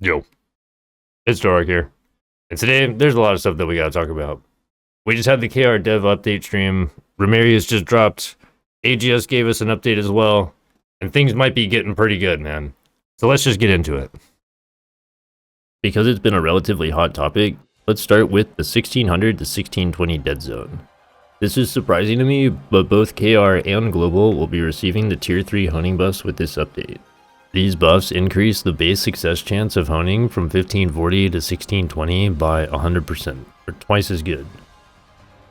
Yo, it's Dohrok here. And today, there's a lot of stuff that we gotta talk about. We just had the KR Dev update stream. Ramarius just dropped. AGS gave us an update as well. And things might be getting pretty good, man. So let's just get into it. Because it's been a relatively hot topic, let's start with the 1600 to 1620 dead zone. This is surprising to me, but both KR and Global will be receiving the Tier 3 honing buffs with this update. These buffs increase the base success chance of honing from 1540 to 1620 by 100%, or twice as good.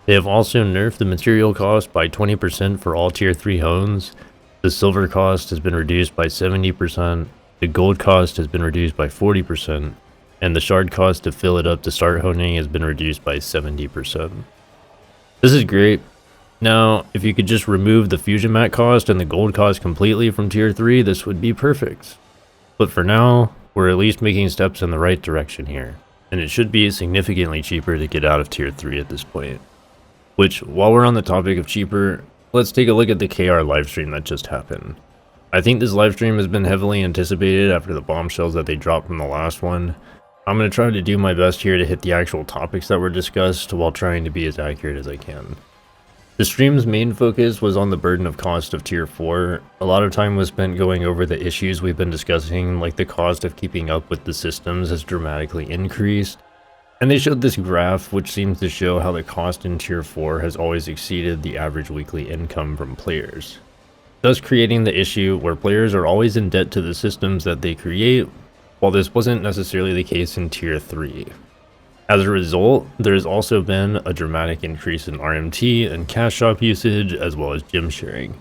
They have also nerfed the material cost by 20% for all tier 3 hones, the silver cost has been reduced by 70%, the gold cost has been reduced by 40%, and the shard cost to fill it up to start honing has been reduced by 70%. This is great. Now, if you could just remove the fusion mat cost and the gold cost completely from tier 3, this would be perfect. But for now, we're at least making steps in the right direction here, and it should be significantly cheaper to get out of tier 3 at this point. Which, while we're on the topic of cheaper, let's take a look at the KR livestream that just happened. I think this livestream has been heavily anticipated after the bombshells that they dropped from the last one. I'm going to try to do my best here to hit the actual topics that were discussed while trying to be as accurate as I can. The stream's main focus was on the burden of cost of tier 4. A lot of time was spent going over the issues we've been discussing, like the cost of keeping up with the systems has dramatically increased. And they showed this graph which seems to show how the cost in tier 4 has always exceeded the average weekly income from players, thus creating the issue where players are always in debt to the systems that they create, while this wasn't necessarily the case in tier 3. As a result, there has also been a dramatic increase in RMT and cash shop usage, as well as gem sharing.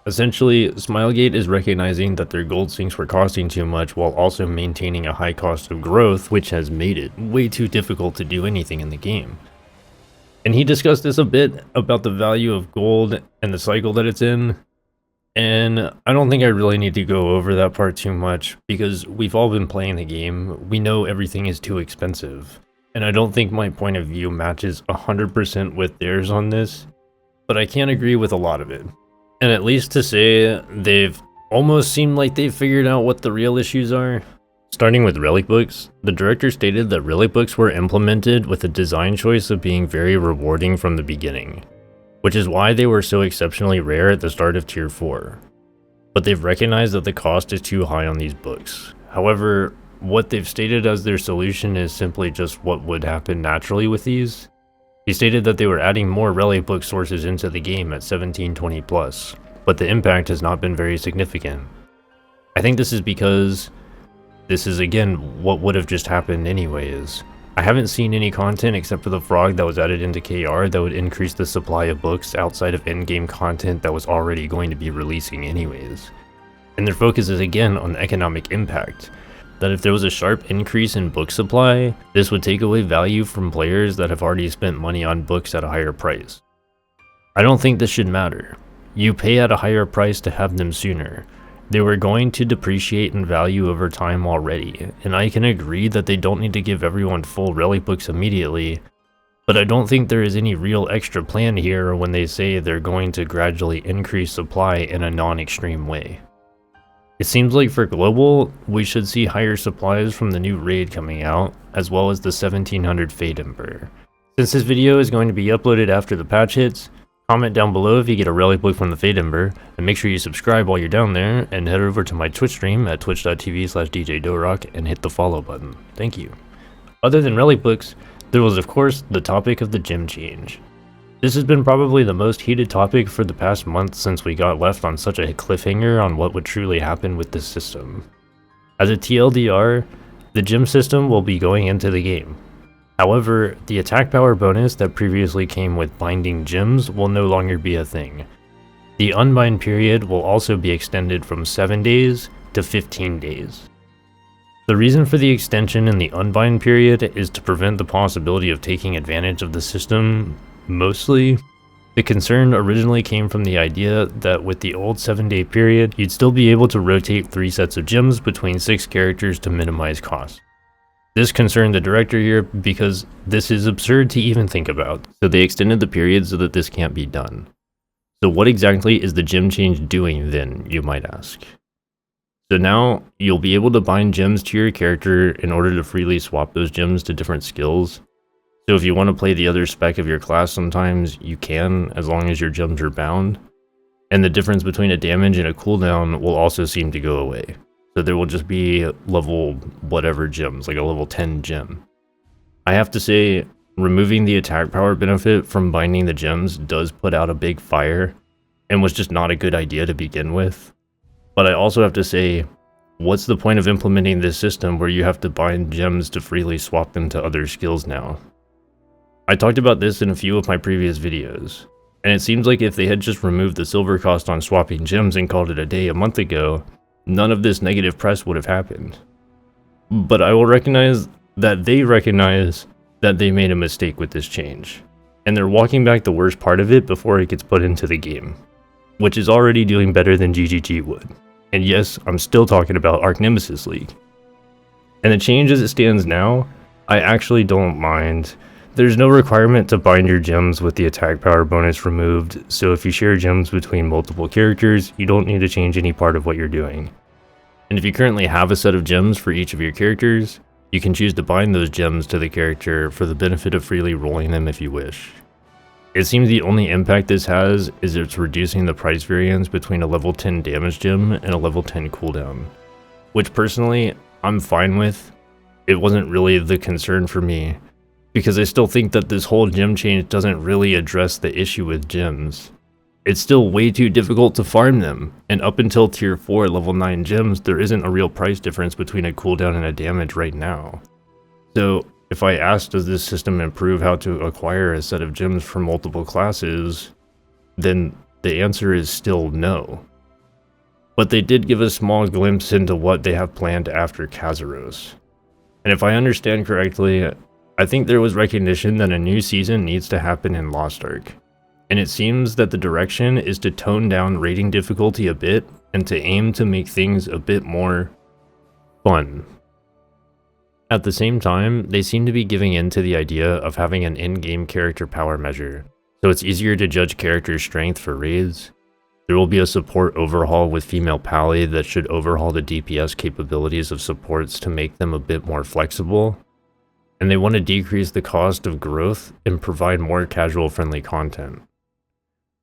Essentially, Smilegate is recognizing that their gold sinks were costing too much while also maintaining a high cost of growth, which has made it way too difficult to do anything in the game. And he discussed this a bit about the value of gold and the cycle that it's in, and I don't think I really need to go over that part too much, because we've all been playing the game, we know everything is too expensive. And I don't think my point of view matches 100% with theirs on this, but I can't agree with a lot of it. And at least to say, they've almost seemed like they've figured out what the real issues are. Starting with Relic books, the director stated that Relic books were implemented with a design choice of being very rewarding from the beginning, which is why they were so exceptionally rare at the start of tier 4. But they've recognized that the cost is too high on these books. However, what they've stated as their solution is simply just what would happen naturally with these. He stated that they were adding more Relic book sources into the game at 1720 plus, but the impact has not been very significant. I think this is because this is again what would have just happened anyways. I haven't seen any content except for the frog that was added into KR that would increase the supply of books outside of endgame content that was already going to be releasing anyways. And their focus is again on the economic impact, that if there was a sharp increase in book supply, this would take away value from players that have already spent money on books at a higher price. I don't think this should matter. You pay at a higher price to have them sooner. They were going to depreciate in value over time already, and I can agree that they don't need to give everyone full Relic books immediately, but I don't think there is any real extra plan here when they say they're going to gradually increase supply in a non-extreme way. It seems like for Global, we should see higher supplies from the new raid coming out, as well as the 1700 Fade Emperor. Since this video is going to be uploaded after the patch hits, comment down below if you get a Relic book from the Fade Emperor, and make sure you subscribe while you're down there, and head over to my Twitch stream at twitch.tv/DJDohrok and hit the follow button. Thank you. Other than Relic books, there was of course the topic of the gem change. This has been probably the most heated topic for the past month since we got left on such a cliffhanger on what would truly happen with this system. As a TLDR, the gem system will be going into the game. However, the attack power bonus that previously came with binding gems will no longer be a thing. The unbind period will also be extended from 7 days to 15 days. The reason for the extension in the unbind period is to prevent the possibility of taking advantage of the system. Mostly, the concern originally came from the idea that with the old 7-day period, you'd still be able to rotate 3 sets of gems between 6 characters to minimize costs. This concerned the director here because this is absurd to even think about, so they extended the period so that this can't be done. So what exactly is the gem change doing then, you might ask? So now you'll be able to bind gems to your character in order to freely swap those gems to different skills. So if you want to play the other spec of your class sometimes, you can, as long as your gems are bound. And the difference between a damage and a cooldown will also seem to go away. So there will just be level whatever gems, like a level 10 gem. I have to say, removing the attack power benefit from binding the gems does put out a big fire, and was just not a good idea to begin with. But I also have to say, what's the point of implementing this system where you have to bind gems to freely swap them to other skills now? I talked about this in a few of my previous videos, and it seems like if they had just removed the silver cost on swapping gems and called it a day a month ago, none of this negative press would have happened. But I will recognize that they made a mistake with this change, and they're walking back the worst part of it before it gets put into the game, which is already doing better than GGG would. And yes, I'm still talking about Arc Nemesis League. And the change as it stands now, I actually don't mind. There's no requirement to bind your gems with the attack power bonus removed, so if you share gems between multiple characters, you don't need to change any part of what you're doing. And if you currently have a set of gems for each of your characters, you can choose to bind those gems to the character for the benefit of freely rolling them if you wish. It seems the only impact this has is it's reducing the price variance between a level 10 damage gem and a level 10 cooldown, which personally, I'm fine with. It wasn't really the concern for me, because I still think that this whole gem change doesn't really address the issue with gems. It's still way too difficult to farm them, and up until tier 4 level 9 gems, there isn't a real price difference between a cooldown and a damage right now. So if I ask, does this system improve how to acquire a set of gems for multiple classes, then the answer is still no. But they did give a small glimpse into what they have planned after Kazeros. And if I understand correctly, I think there was recognition that a new season needs to happen in Lost Ark. And it seems that the direction is to tone down raiding difficulty a bit and to aim to make things a bit more fun. At the same time, they seem to be giving in to the idea of having an in-game character power measure, so it's easier to judge character strength for raids. There will be a support overhaul with female pally that should overhaul the DPS capabilities of supports to make them a bit more flexible. And they want to decrease the cost of growth and provide more casual friendly content.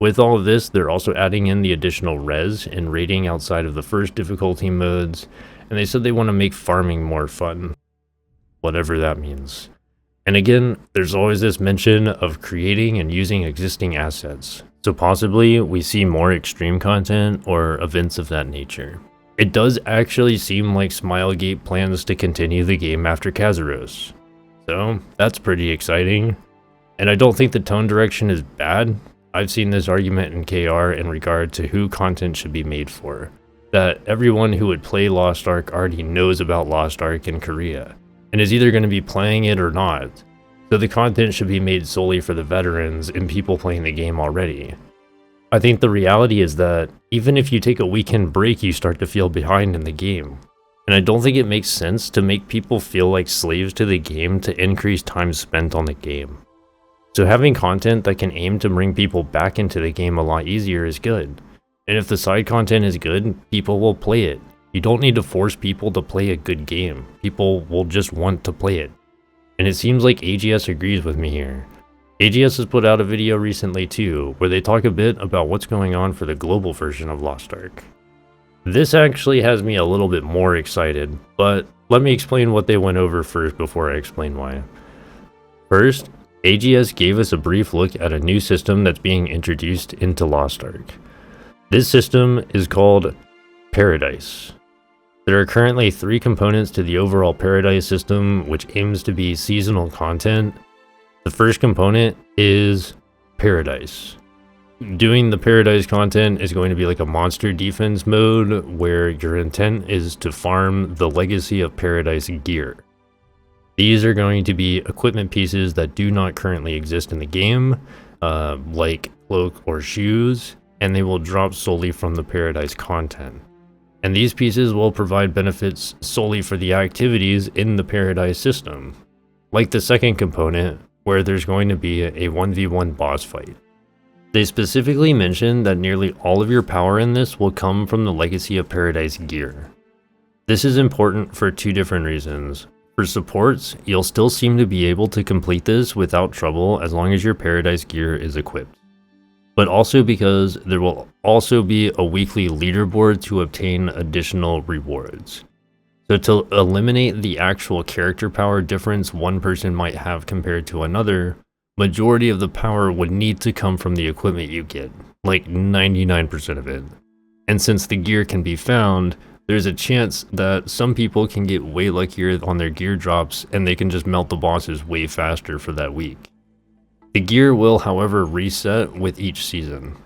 With all of this, they're also adding in the additional res and raiding outside of the first difficulty modes, and they said they want to make farming more fun. Whatever that means. And again, there's always this mention of creating and using existing assets, so possibly we see more extreme content or events of that nature. It does actually seem like Smilegate plans to continue the game after Kazeros, so that's pretty exciting. And I don't think the tone direction is bad. I've seen this argument in KR in regard to who content should be made for, that everyone who would play Lost Ark already knows about Lost Ark in Korea, and is either going to be playing it or not, so the content should be made solely for the veterans and people playing the game already. I think the reality is that even if you take a weekend break, you start to feel behind in the game, and I don't think it makes sense to make people feel like slaves to the game to increase time spent on the game. So having content that can aim to bring people back into the game a lot easier is good, and if the side content is good, people will play it. You don't need to force people to play a good game. People will just want to play it. And it seems like AGS agrees with me here. AGS has put out a video recently too, where they talk a bit about what's going on for the global version of Lost Ark. This actually has me a little bit more excited, but let me explain what they went over first before I explain why. First, AGS gave us a brief look at a new system that's being introduced into Lost Ark. This system is called Paradise. There are currently 3 components to the overall Paradise system, which aims to be seasonal content. The first component is Paradise. Doing the Paradise content is going to be like a monster defense mode, where your intent is to farm the Legacy of Paradise gear. These are going to be equipment pieces that do not currently exist in the game, like cloak or shoes, and they will drop solely from the Paradise content. And these pieces will provide benefits solely for the activities in the Paradise system, like the second component, where there's going to be a 1v1 boss fight. They specifically mentioned that nearly all of your power in this will come from the Legacy of Paradise gear. This is important for two different reasons. For supports, you'll still seem to be able to complete this without trouble as long as your Paradise gear is equipped. But also because there will also be a weekly leaderboard to obtain additional rewards. So to eliminate the actual character power difference one person might have compared to another, majority of the power would need to come from the equipment you get, like 99% of it. And since the gear can be found, there's a chance that some people can get way luckier on their gear drops and they can just melt the bosses way faster for that week. The gear will, however, reset with each season.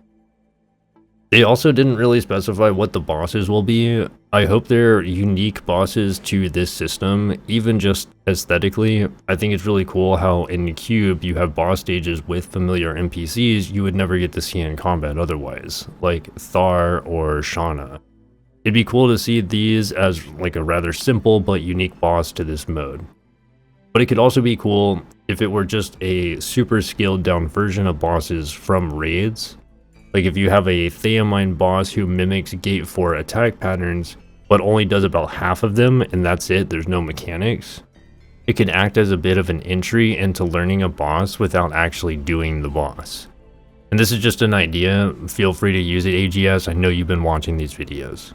They also didn't really specify what the bosses will be. I hope they're unique bosses to this system, even just aesthetically. I think it's really cool how in Cube you have boss stages with familiar NPCs you would never get to see in combat otherwise, like Thar or Shauna. It'd be cool to see these as like a rather simple but unique boss to this mode. But it could also be cool if it were just a super scaled down version of bosses from raids. Like if you have a Theamine boss who mimics Gate 4 attack patterns, but only does about half of them and that's it, there's no mechanics. It can act as a bit of an entry into learning a boss without actually doing the boss. And this is just an idea, feel free to use it AGS, I know you've been watching these videos.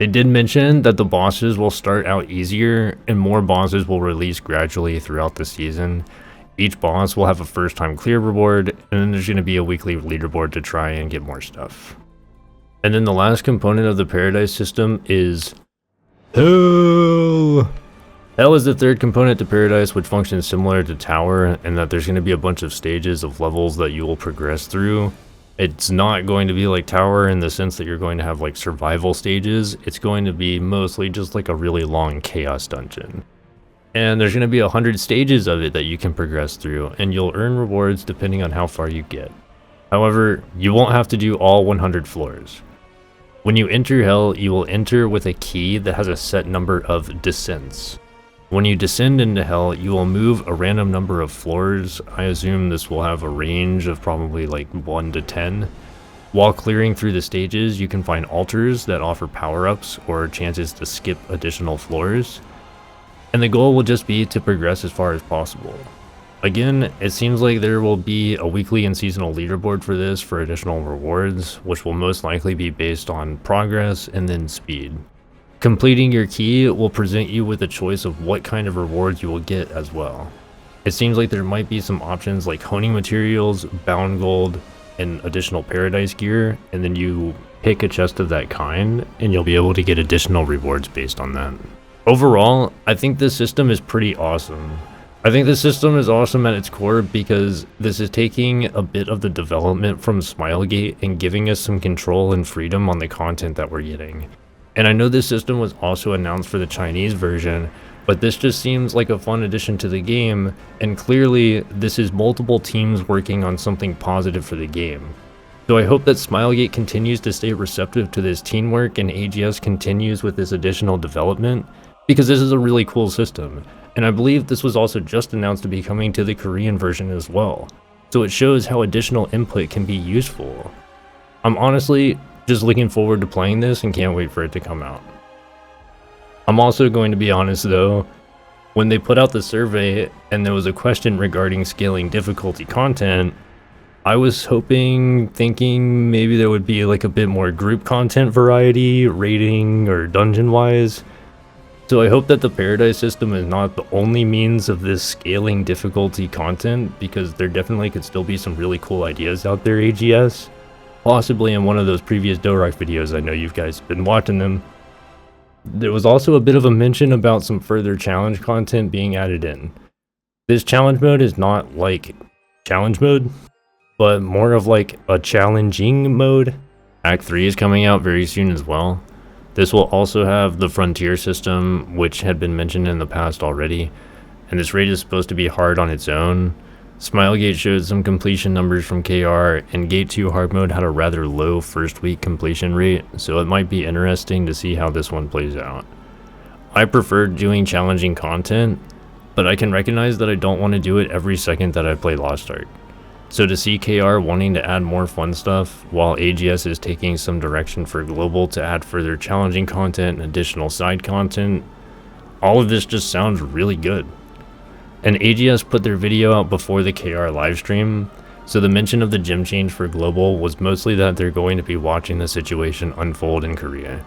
They did mention that the bosses will start out easier and more bosses will release gradually throughout the season. Each boss will have a first time clear reward, and then there's going to be a weekly leaderboard to try and get more stuff. And then the last component of the Paradise system is Hell! Hell is the third component to Paradise, which functions similar to Tower, and that there's going to be a bunch of stages of levels that you will progress through. It's not going to be like Tower in the sense that you're going to have like survival stages. It's going to be mostly just like a really long chaos dungeon. And there's going to be 100 stages of it that you can progress through, and you'll earn rewards depending on how far you get. However, you won't have to do all 100 floors. When you enter Hell, you will enter with a key that has a set number of descents. When you descend into Hell, you will move a random number of floors. I assume this will have a range of probably like 1 to 10. While clearing through the stages, you can find altars that offer power-ups or chances to skip additional floors. And the goal will just be to progress as far as possible. Again, it seems like there will be a weekly and seasonal leaderboard for this for additional rewards, which will most likely be based on progress and then speed. Completing your key will present you with a choice of what kind of rewards you will get as well. It seems like there might be some options like honing materials, bound gold, and additional Paradise gear, and then you pick a chest of that kind, and you'll be able to get additional rewards based on that. Overall, I think this system is pretty awesome. I think this system is awesome at its core because this is taking a bit of the development from Smilegate and giving us some control and freedom on the content that we're getting. And I know this system was also announced for the Chinese version, but this just seems like a fun addition to the game, and clearly this is multiple teams working on something positive for the game. So I hope that Smilegate continues to stay receptive to this teamwork and AGS continues with this additional development, because this is a really cool system, and I believe this was also just announced to be coming to the Korean version as well. So it shows how additional input can be useful. I'm honestly just looking forward to playing this and can't wait for it to come out. I'm also going to be honest though, when they put out the survey and there was a question regarding scaling difficulty content, I was thinking maybe there would be like a bit more group content variety, rating, or dungeon wise. So I hope that the Paradise system is not the only means of this scaling difficulty content, because there definitely could still be some really cool ideas out there, AGS. Possibly in one of those previous Dohrok videos, I know you guys have been watching them. There was also a bit of a mention about some further challenge content being added in. This challenge mode is not like challenge mode, but more of like a challenging mode. Act 3 is coming out very soon as well. This will also have the Frontier system, which had been mentioned in the past already, and this raid is supposed to be hard on its own. Smilegate showed some completion numbers from KR, and Gate 2 hard mode had a rather low first week completion rate, so it might be interesting to see how this one plays out. I prefer doing challenging content, but I can recognize that I don't want to do it every second that I play Lost Ark. So to see KR wanting to add more fun stuff, while AGS is taking some direction for global to add further challenging content and additional side content, all of this just sounds really good. And AGS put their video out before the KR livestream, so the mention of the gym change for global was mostly that they're going to be watching the situation unfold in Korea.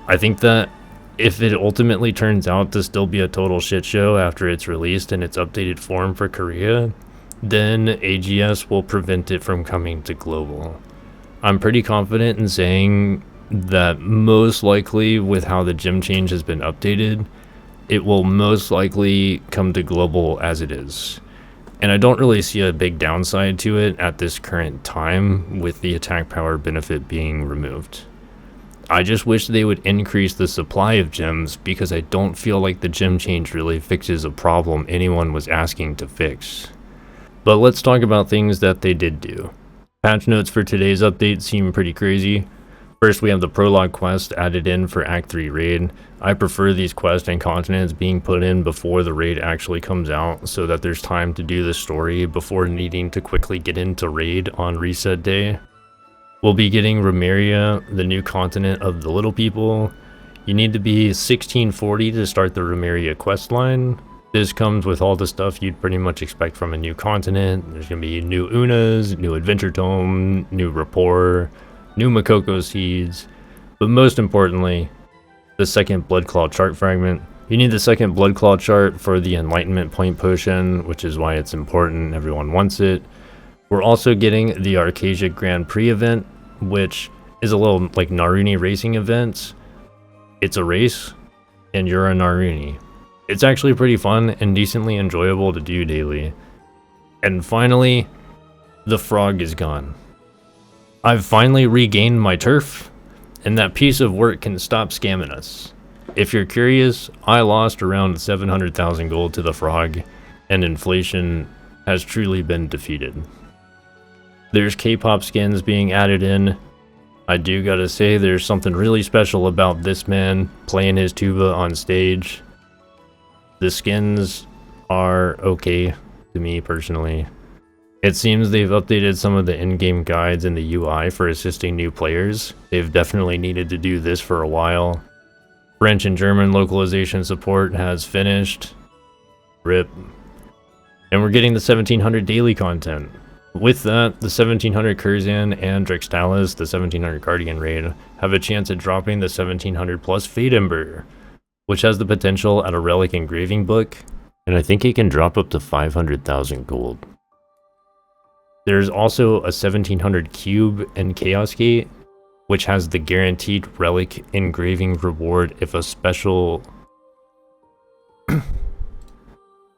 I think that if it ultimately turns out to still be a total shit show after it's released in its updated form for Korea, then AGS will prevent it from coming to global. I'm pretty confident in saying that most likely with how the gym change has been updated, it will most likely come to global as it is. And I don't really see a big downside to it at this current time with the attack power benefit being removed. I just wish they would increase the supply of gems because I don't feel like the gem change really fixes a problem anyone was asking to fix. But let's talk about things that they did do. Patch notes for today's update seem pretty crazy. First, we have the prologue quest added in for Act 3 raid. I prefer these quests and continents being put in before the raid actually comes out so that there's time to do the story before needing to quickly get into raid on reset day. We'll be getting Remeria, the new continent of the little people. You need to be 1640 to start the Remeria questline. This comes with all the stuff you'd pretty much expect from a new continent. There's going to be new Unas, new Adventure Tome, new Rapport, new Makoko Seeds, but most importantly, the second Bloodclaw chart fragment. You need the second Bloodclaw chart for the Enlightenment Point Potion, which is why it's important, everyone wants it. We're also getting the Arcasia Grand Prix event, which is a little like Naruni racing event. It's a race, and you're a Naruni. It's actually pretty fun and decently enjoyable to do daily. And finally, the frog is gone. I've finally regained my turf, and that piece of work can stop scamming us. If you're curious, I lost around 700,000 gold to the frog, and inflation has truly been defeated. There's K-pop skins being added in. I do gotta say there's something really special about this man playing his tuba on stage. The skins are okay to me personally. It seems they've updated some of the in-game guides in the UI for assisting new players. They've definitely needed to do this for a while. French and German localization support has finished. RIP. And we're getting the 1700 daily content. With that, the 1700 Curzan and Drextalis, the 1700 Guardian raid, have a chance at dropping the 1700 plus Fate Ember, which has the potential at a Relic engraving book, and I think it can drop up to 500,000 gold. There's also a 1700 Cube and Chaos Gate, which has the guaranteed Relic engraving reward if a special...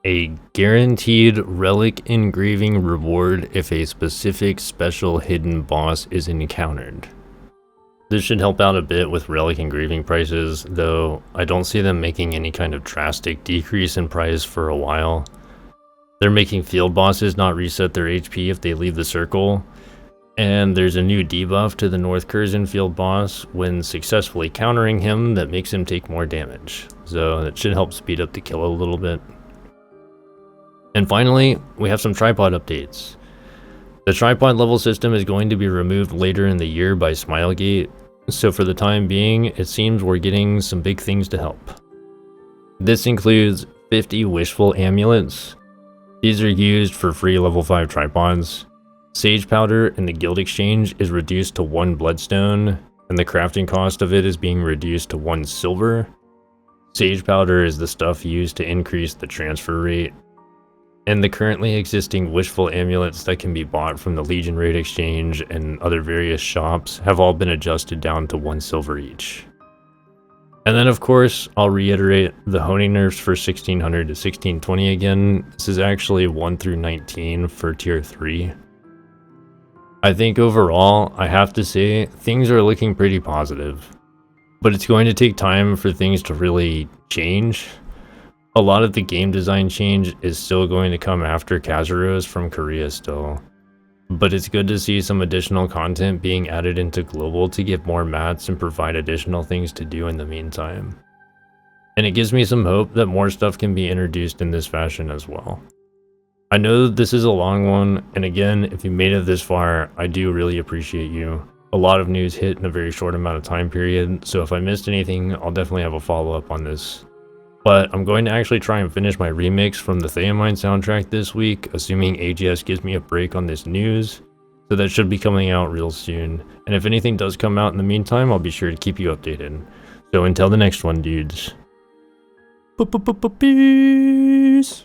a guaranteed Relic engraving reward if a specific special hidden boss is encountered. This should help out a bit with Relic engraving prices, though I don't see them making any kind of drastic decrease in price for a while. They're making field bosses not reset their HP if they leave the circle, and there's a new debuff to the North Curzon field boss when successfully countering him that makes him take more damage, so that should help speed up the kill a little bit. And finally, we have some tripod updates. The tripod level system is going to be removed later in the year by Smilegate, so for the time being, it seems we're getting some big things to help. This includes 50 Wishful Amulets. These are used for free level 5 tripods. Sage Powder in the Guild Exchange is reduced to 1 Bloodstone, and the crafting cost of it is being reduced to 1 silver. Sage Powder is the stuff used to increase the transfer rate. And the currently existing Wishful Amulets that can be bought from the Legion Raid Exchange and other various shops have all been adjusted down to 1 silver each. And then of course, I'll reiterate the honing nerfs for 1600 to 1620 again. This is actually 1 through 19 for tier 3. I think overall, I have to say, things are looking pretty positive. But it's going to take time for things to really change. A lot of the game design change is still going to come after Kazeros from Korea still. But it's good to see some additional content being added into global to give more mats and provide additional things to do in the meantime. And it gives me some hope that more stuff can be introduced in this fashion as well. I know that this is a long one, and again, if you made it this far, I do really appreciate you. A lot of news hit in a very short amount of time period, so if I missed anything, I'll definitely have a follow-up on this. But I'm going to actually try and finish my remix from the Theamine soundtrack this week, assuming AGS gives me a break on this news. So that should be coming out real soon. And if anything does come out in the meantime, I'll be sure to keep you updated. So until the next one, dudes. Peace!